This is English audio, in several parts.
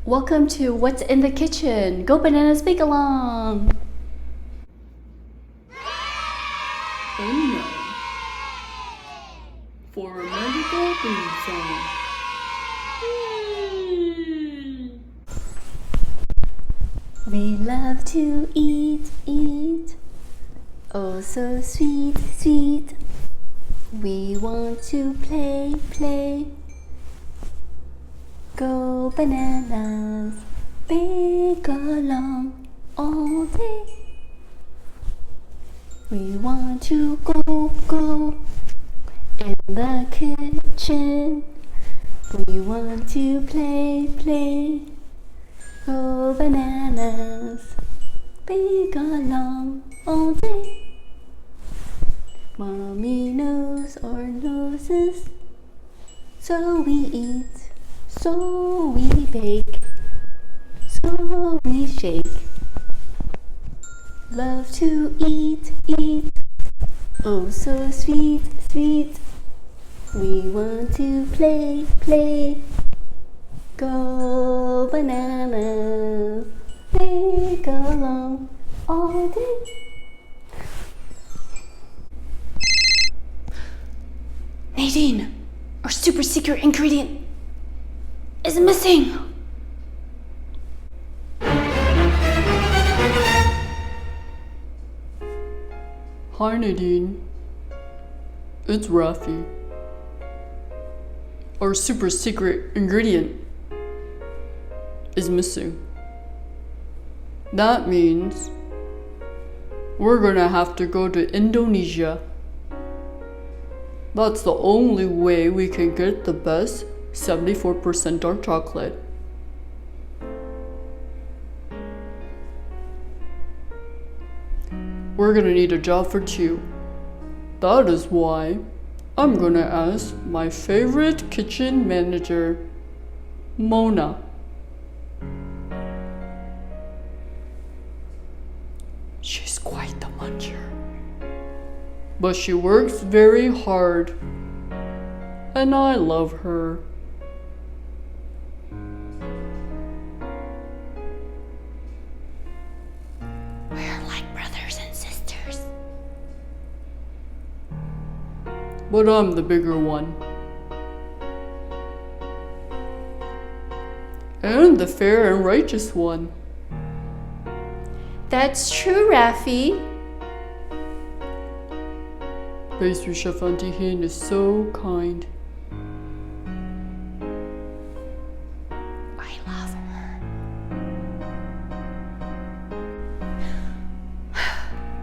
Welcome to What's in the Kitchen. Go Bananas, Bake Along! And now, for a magical theme song. We love to eat, oh so sweet, sweet. We want to play. Go bananas, bake along all day. We want to go in the kitchen. We want to play. Go bananas, bake along all day. Mommy knows our noses, so we eat, so we bake, so we shake. Love to eat, oh so sweet, sweet. We want to play. Go bananas, bake along all day. Nadine, our super secret ingredient is missing. Hi Nadine, it's Rafi. Our super secret ingredient is missing. That means we're gonna have to go to Indonesia. That's the only way we can get the best 74% dark chocolate. We're gonna need a job for 2. That is why I'm gonna ask my favorite kitchen manager, Mona. She's quite the muncher, but she works very hard, and I love her. We're like brothers and sisters. But I'm the bigger one. And the fair and righteous one. That's true, Rafi. Pastry Chef Auntie Hin is so kind. I love her.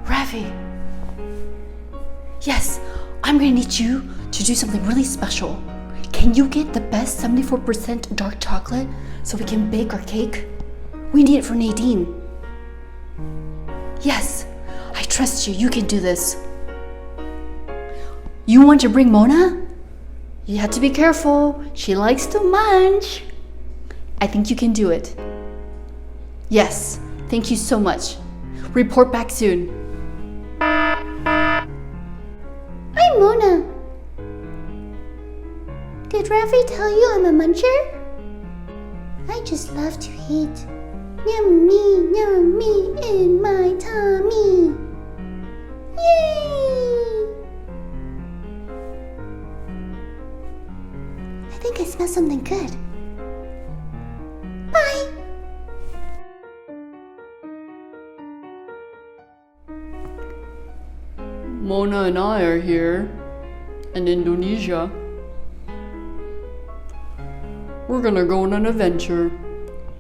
Rafi. Yes, I'm gonna need you to do something really special. Can you get the best 74% dark chocolate so we can bake our cake? We need it for Nadine. Yes, I trust you. You can do this. You want to bring Mona? You have to be careful. She likes to munch. I think you can do it. Yes, thank you so much. Report back soon. Hi, Mona. Did Rafi tell you I'm a muncher? I just love to eat. Yummy in my tummy. Yay! I think I smell something good. Bye! Mona and I are here in Indonesia. We're gonna go on an adventure.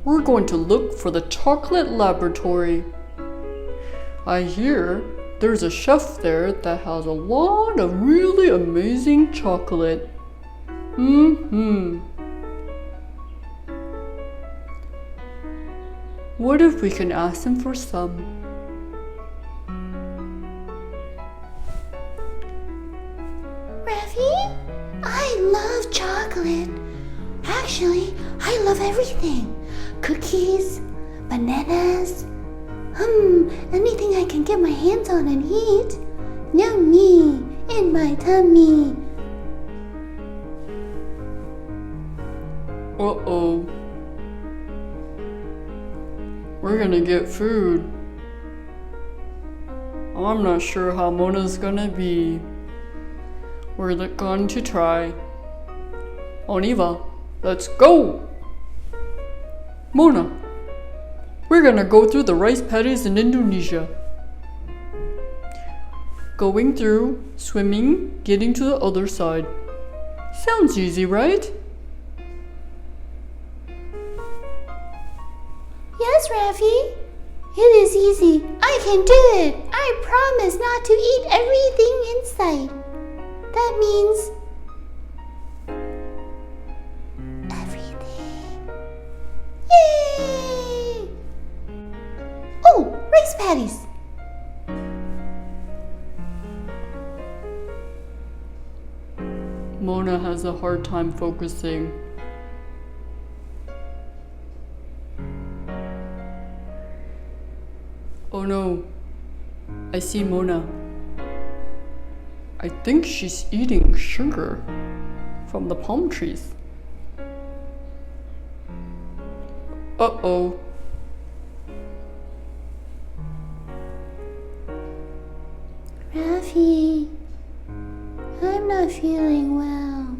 We're going to look for the chocolate laboratory. I hear there's a chef there that has a lot of really amazing chocolate. What if we can ask him for some? Rafi, I love chocolate. Actually, I love everything. Cookies, bananas, anything I can get my hands on and eat. Yummy in my tummy. Uh-oh. We're gonna get food. I'm not sure how Mona's gonna be. We're going to try. Oniva, let's go! Mona, we're gonna go through the rice paddies in Indonesia. Going through, swimming, getting to the other side. Sounds easy, right? Yes, Raffi. It is easy. I can do it. I promise not to eat everything in sight. That means everything. Yay! Oh, rice patties. Mona has a hard time focusing. Oh no, I see Mona. I think she's eating sugar from the palm trees. Uh-oh. Raffi, I'm not feeling well.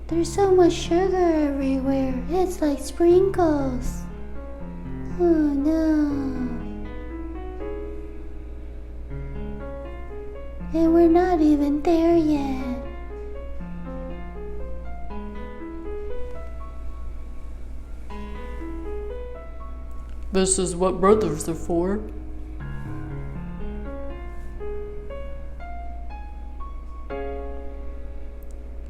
There's so much sugar everywhere. It's like sprinkles. Oh no. And we're not even there yet. This is what brothers are for.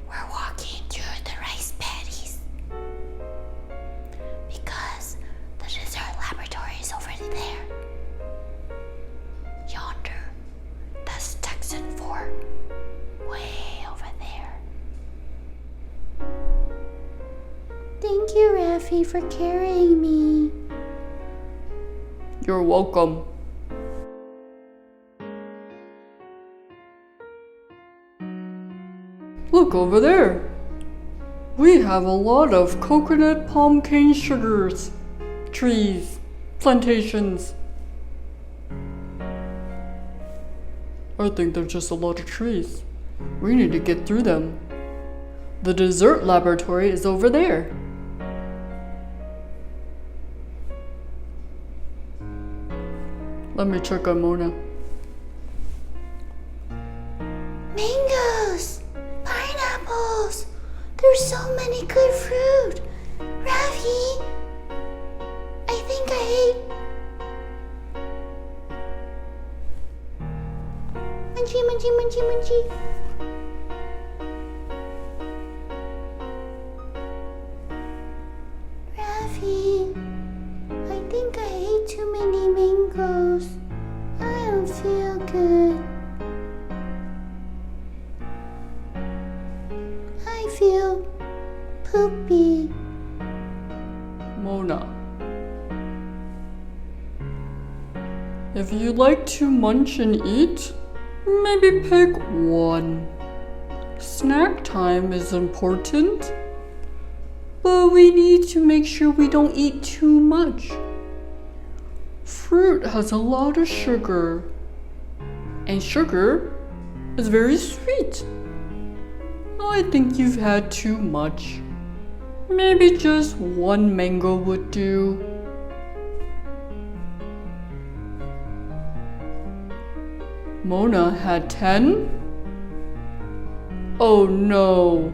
We're walking through the rice paddies because the dessert laboratory is over there. Yonder. That's Texan 4. Way over there. Thank you, Raffi, for carrying me. You're welcome. Look over there. We have a lot of coconut palm cane sugars, trees, plantations. I think they're just a lot of trees. We need to get through them. The dessert laboratory is over there. Let me check on Mona. Mangoes! Pineapples! There's so many good fruit! Raffi! I think I ate... Munchie, munchie, munchie, munchie. Raffi, I think I ate too many mangoes. I don't feel good. I feel poopy. Mona. If you like to munch and eat, maybe pick one. Snack time is important, but we need to make sure we don't eat too much. Fruit has a lot of sugar, and sugar is very sweet. I think you've had too much. Maybe just one mango would do. Mona had 10? Oh no.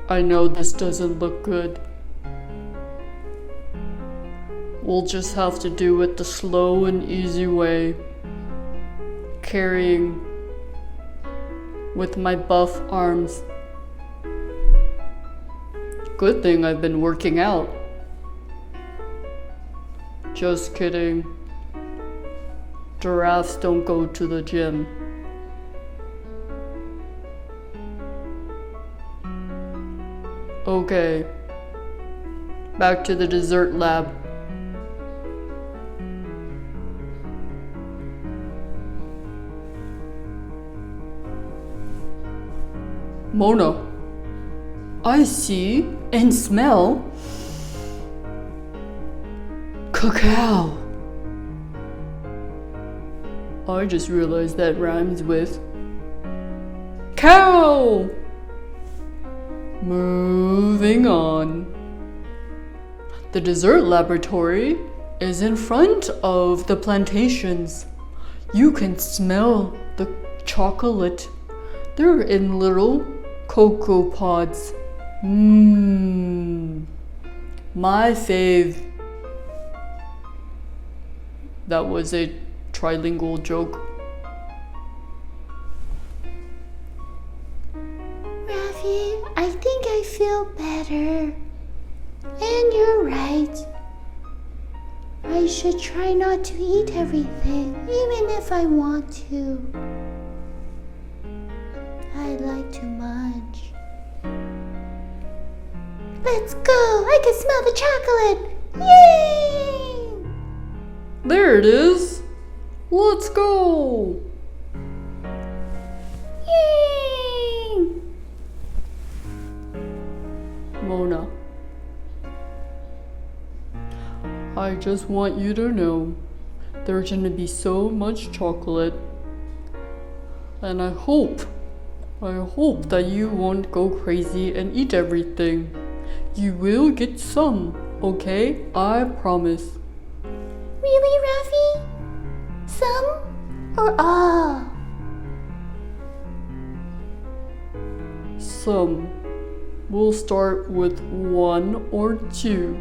I know this doesn't look good. We'll just have to do it the slow and easy way. Carrying with my buff arms. Good thing I've been working out. Just kidding. Giraffes don't go to the gym. Okay. Back to the dessert lab. Mona, I see and smell cacao. I just realized that rhymes with cow. Moving on. The dessert laboratory is in front of the plantations. You can smell the chocolate. They're in little cocoa pods. My fave. That was a trilingual joke. Rafi, I think I feel better. And you're right. I should try not to eat everything, even if I want to. I like to munch. Let's go! I can smell the chocolate! Yay! There it is. Let's go. Yay! Mona, I just want you to know there's gonna be so much chocolate, and I hope that you won't go crazy and eat everything. You will get some, okay? I promise. Really, Rafi? Some or all? Some. We'll start with 1 or 2.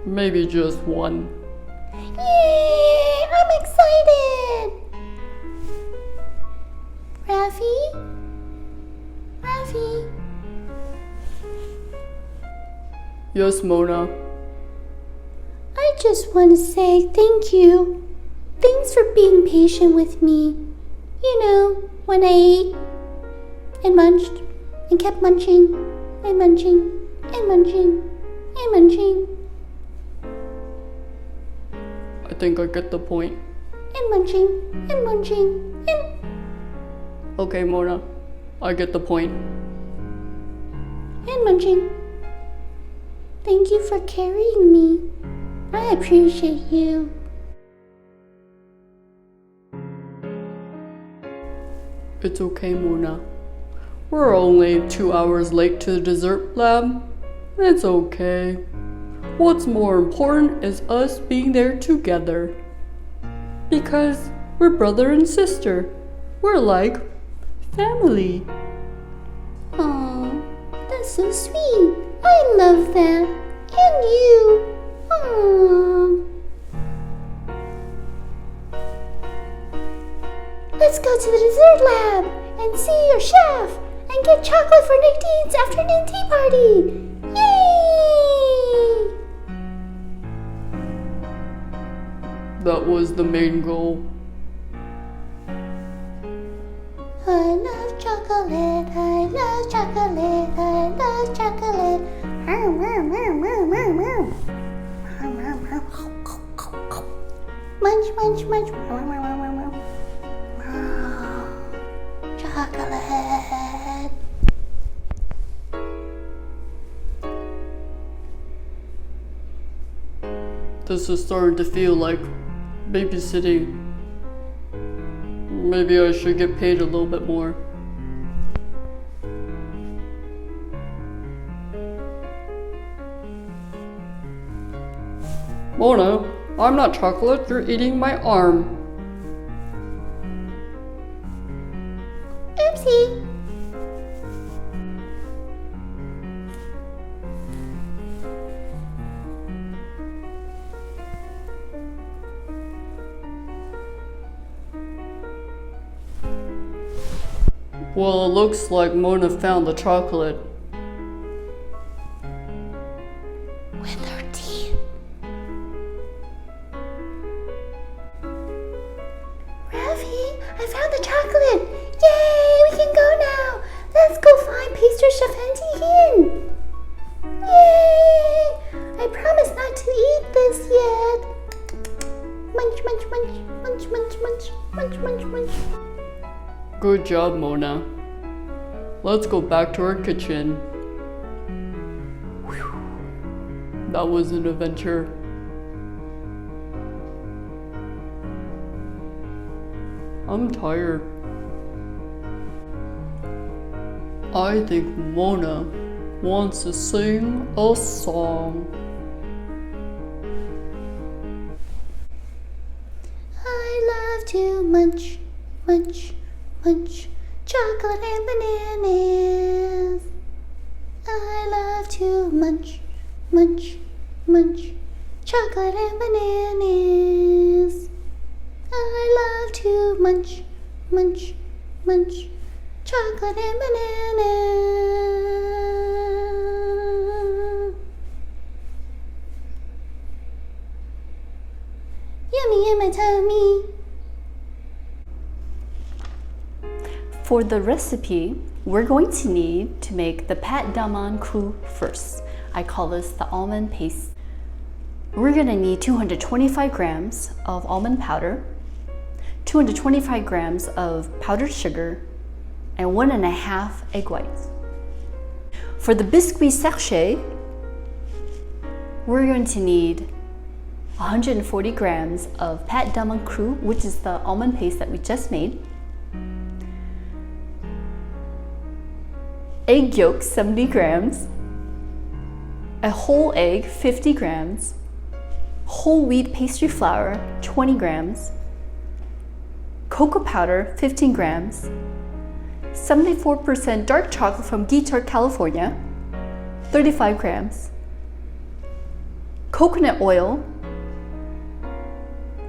Maybe just 1. Yay! I'm excited! Rafi? Rafi? Yes, Mona. I just want to say thank you. Thanks for being patient with me. You know, when I ate and munched and kept munching and munching and munching and munching I think I get the point. and munching and munching and... Okay, Mona. I get the point. and munching. Thank you for carrying me. I appreciate you. It's okay, Mona. We're only 2 hours late to the dessert lab. It's okay. What's more important is us being there together. Because we're brother and sister. We're like family. Aw, that's so sweet. I love that. And you. Aww. Let's go to the dessert lab and see your chef and get chocolate for Nadine's afternoon tea party. Yay! That was the main goal. I love chocolate, I love chocolate, I love chocolate. Munch, munch, munch. Chocolate. This is starting to feel like babysitting. Maybe I should get paid a little bit more. Mona, I'm not chocolate, you're eating my arm. Oopsie. Well, it looks like Mona found the chocolate. With her teeth. Rafi, I found the chocolate. Yay, we can go now. Let's go find Pastry Chef Auntie Hen. Yay! I promise not to eat this yet. Munch, munch, munch, munch, munch, munch, munch, munch, munch. Good job, Mona. let's go back to our kitchen. Whew. That was an adventure. I'm tired. I think Mona wants to sing a song. I love to munch, munch, munch chocolate and bananas. I love to munch, munch, munch chocolate and bananas. I love to munch, munch, munch chocolate and banana. Yummy in my tummy. For the recipe, we're going to need to make the pâte d'amande crue first. I call this the almond paste. We're gonna need 225 grams of almond powder, 225 grams of powdered sugar, and 1.5 egg whites. For the biscuit sachet, we're going to need 140 grams of pâte d'amande crue, which is the almond paste that we just made, egg yolk 70 grams, a whole egg 50 grams, whole wheat pastry flour 20 grams, cocoa powder 15 grams, 74% dark chocolate from Guitar, California, 35 grams, coconut oil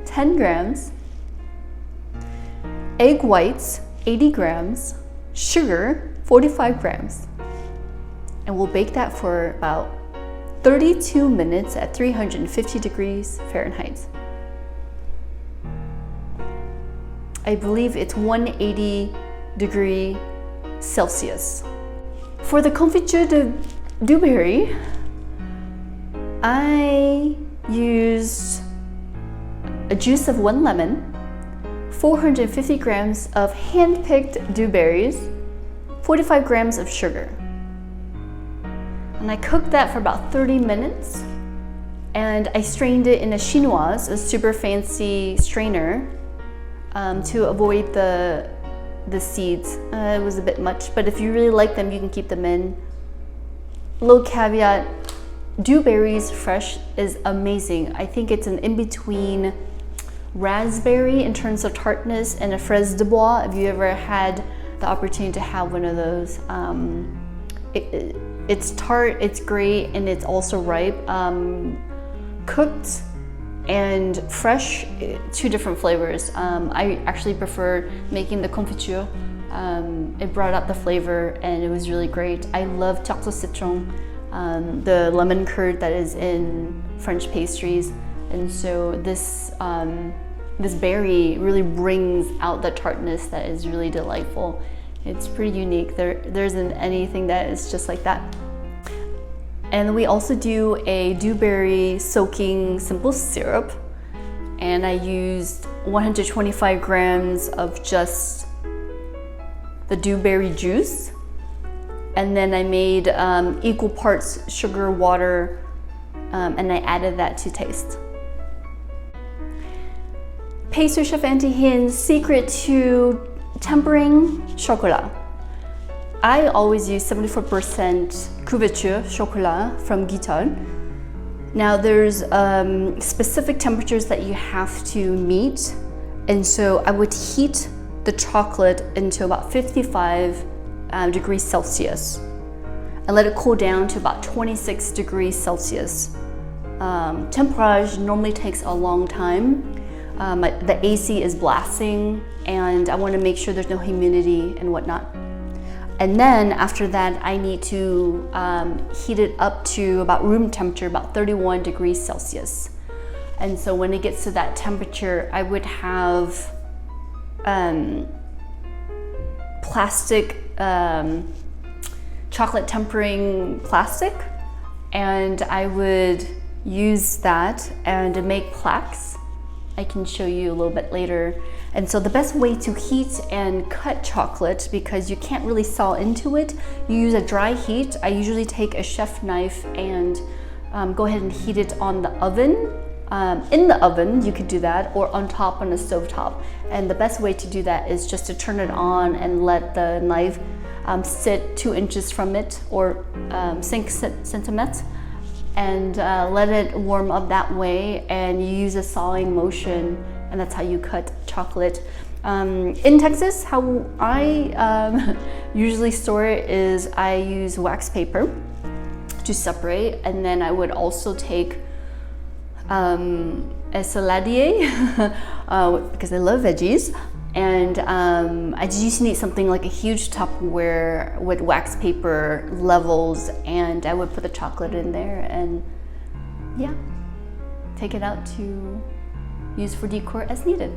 10 grams, egg whites 80 grams, sugar 45 grams. And we'll bake that for about 32 minutes at 350 degrees Fahrenheit. I believe it's 180 degree Celsius. For the confiture de Dewberry, I used a juice of 1 lemon, 450 grams of hand-picked dewberries, 45 grams of sugar. And I cooked that for about 30 minutes, and I strained it in a chinoise, a super fancy strainer, to avoid the seeds. It was a bit much, but if you really like them, you can keep them in. Little caveat, dewberries fresh is amazing. I think it's an in-between raspberry in terms of tartness and a fraise de bois. If you ever had the opportunity to have one of those, it's tart, it's great, and it's also ripe. Cooked and fresh, 2 different flavors. I actually prefer making the confiture. It brought out the flavor and it was really great. I love tarte au citron, the lemon curd that is in French pastries, and so this berry really brings out the tartness that is really delightful. It's pretty unique. There isn't anything that is just like that. And we also do a dewberry soaking simple syrup, and I used 125 grams of just the dewberry juice, and then I made equal parts sugar, water, and I added that to taste. Pastry Chef Auntie Hin's secret to tempering chocolate. I always use 74% couverture chocolat from Guitar. Now there's specific temperatures that you have to meet, and so I would heat the chocolate into about 55 degrees Celsius and let it cool down to about 26 degrees Celsius. Temperage normally takes a long time. The AC is blasting, and I want to make sure there's no humidity and whatnot. And then after that, I need to heat it up to about room temperature, about 31 degrees Celsius. And so when it gets to that temperature, I would have plastic, chocolate tempering plastic, and I would use that and make plaques I can show you a little bit later. And so the best way to heat and cut chocolate, because you can't really saw into it, you use a dry heat. I usually take a chef knife and go ahead and heat it on the oven. In the oven, you could do that, or on top on a stove top. And the best way to do that is just to turn it on and let the knife sit 2 inches from it, or 5 centimeters, and let it warm up that way, and you use a sawing motion, and that's how you cut chocolate. In Texas, how I usually store it is I use wax paper to separate, and then I would also take a saladier because I love veggies, and I just need something like a huge Tupperware with wax paper levels, and I would put the chocolate in there and yeah, take it out to use for decor as needed.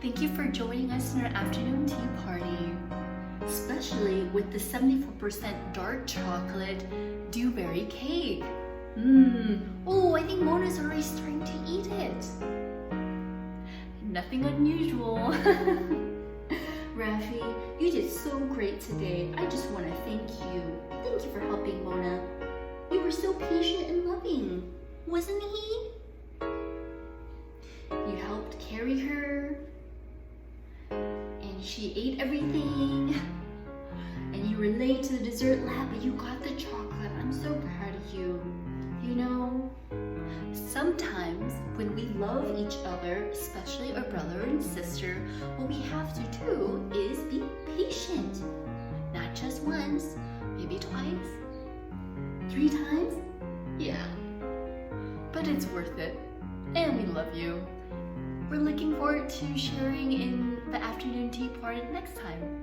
Thank you for joining us in our afternoon tea party, especially with the 74% dark chocolate Dewberry cake. Oh, I think Mona's already starting to eat it. Nothing unusual. Raffi, you did so great today. I just want to thank you. Thank you for helping Mona. You were so patient and loving, wasn't he? You helped carry her, and she ate everything, and you were late to the dessert lab, but you got the chocolate. I'm so proud of you. You know, sometimes when we love each other, especially our brother and sister, what we have to do is be patient. Not just once, maybe twice, 3 times. Yeah, but it's worth it, and we love you. We're looking forward to sharing in the afternoon tea party next time.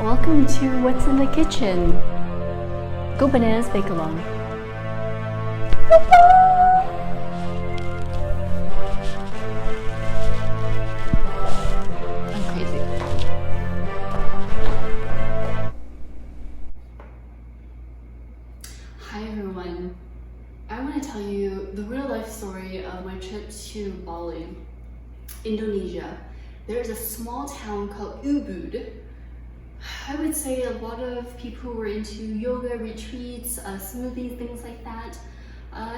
Welcome to What's in the Kitchen. Go Bananas Bake Along. I'm crazy. Hi everyone. I want to tell you the real life story of my trip to Bali, Indonesia. There's a small town called Ubud. I would say a lot of people who were into yoga retreats, smoothies, things like that.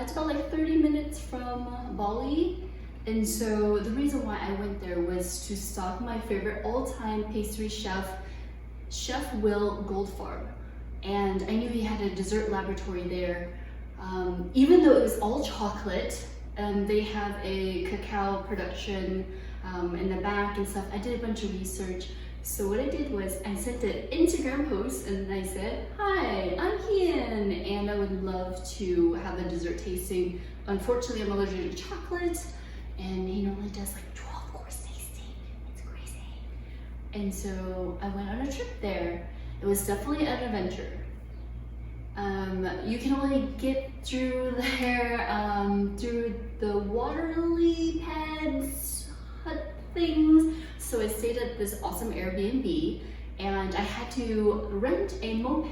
It's about like 30 minutes from Bali. And so the reason why I went there was to stalk my favorite all-time pastry chef, Chef Will Goldfarb. And I knew he had a dessert laboratory there. Even though it was all chocolate, they have a cacao production in the back and stuff. I did a bunch of research. So what I did was I sent an Instagram post and I said, "Hi, I'm Hien, and I would love to have a dessert tasting. Unfortunately, I'm allergic to chocolate, and he normally does like 12-course tasting. It's crazy." And so I went on a trip there. It was definitely an adventure. You can only get through there through the water lily pads hut things. So I stayed at this awesome Airbnb, and I had to rent a moped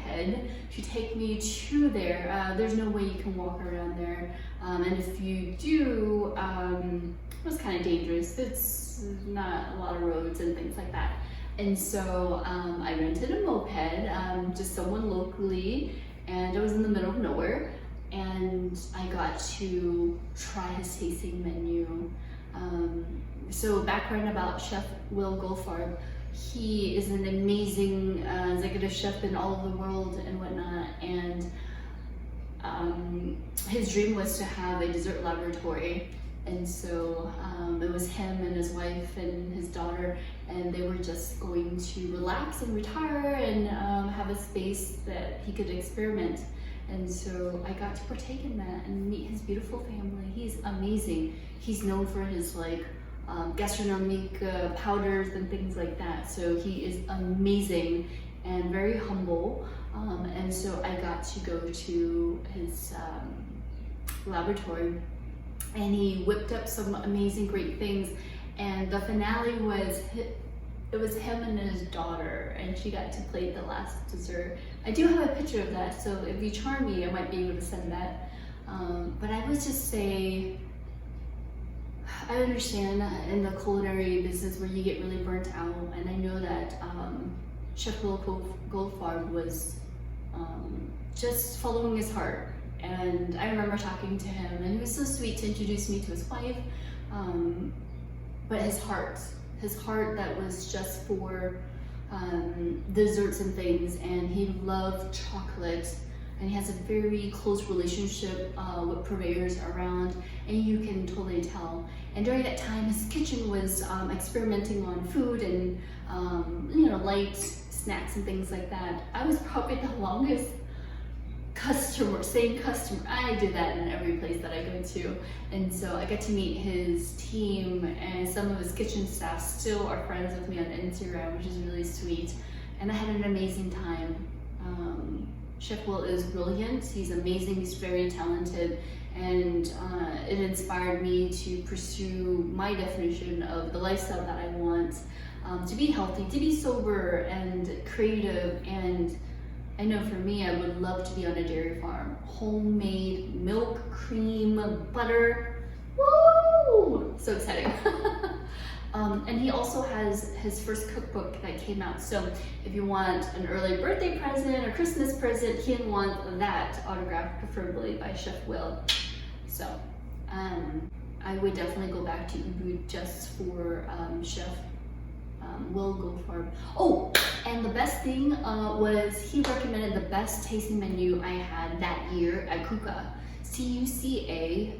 to take me to there. There's no way you can walk around there, and if you do, it was kind of dangerous. It's not a lot of roads and things like that. And so I rented a moped, just someone locally, and I was in the middle of nowhere, and I got to try his tasting menu. So background about Chef Will Goldfarb. He is an amazing executive chef in all over the world and whatnot, and his dream was to have a dessert laboratory. And so it was him and his wife and his daughter, and they were just going to relax and retire and have a space that he could experiment. And so I got to partake in that and meet his beautiful family. He's amazing. He's known for his gastronomic powders and things like that. So he is amazing and very humble. And so I got to go to his laboratory, and he whipped up some amazing, great things. And the finale was, it was him and his daughter, and she got to plate the last dessert. I do have a picture of that, so if you charm me, I might be able to send that. But I would just say, I understand in the culinary business where you get really burnt out, and I know that Chef Will Goldfarb was just following his heart. And I remember talking to him, and he was so sweet to introduce me to his wife, but his heart that was just for desserts and things, and he loved chocolate, and he has a very close relationship with purveyors around, and you can totally tell. And during that time, his kitchen was experimenting on food and light snacks and things like that. I was probably the longest staying customer. I did that in every place that I go to. And so I got to meet his team, and some of his kitchen staff still are friends with me on Instagram, which is really sweet. And I had an amazing time. Chef Will is brilliant. He's amazing. He's very talented. And it inspired me to pursue my definition of the lifestyle that I want, to be healthy, to be sober and creative. And I know for me, I would love to be on a dairy farm. Homemade milk, cream, butter. Woo! So exciting. And he also has his first cookbook that came out. So if you want an early birthday present or Christmas present, he'd want that autographed, preferably by Chef Will. So I would definitely go back to Ubud just for Chef Will Goldfarb. Oh, and the best thing was he recommended the best tasting menu I had that year at Kuka, C-U-C-A.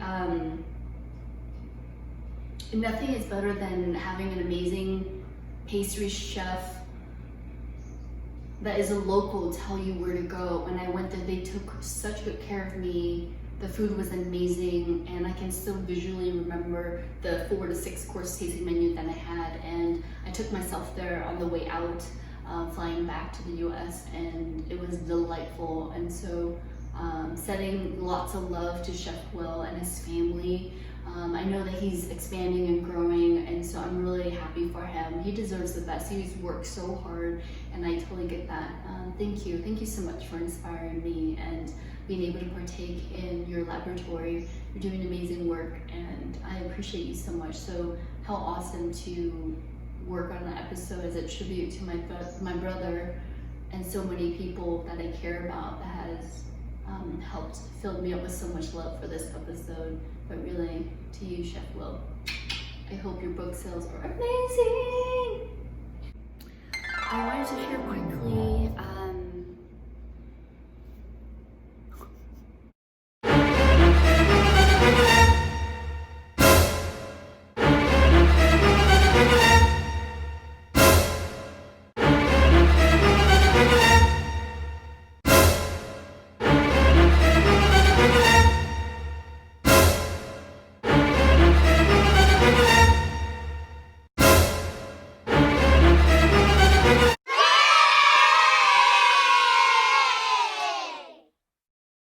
Nothing is better than having an amazing pastry chef that is a local tell you where to go. When I went there, they took such good care of me. The food was amazing, and I can still visually remember the 4 to 6 course tasting menu that I had. And I took myself there on the way out, flying back to the US, and it was delightful. And so sending lots of love to Chef Will and his family. I know that he's expanding and growing, and so I'm really happy for him. He deserves the best. He's worked so hard, and I totally get that. Thank you so much for inspiring me and being able to partake in your laboratory. You're doing amazing work, and I appreciate you so much. So how awesome to work on an episode as a tribute to my brother and so many people that I care about that has helped fill me up with so much love for this episode. But really, to you, Chef Will, I hope your book sales are amazing. I wanted to share quickly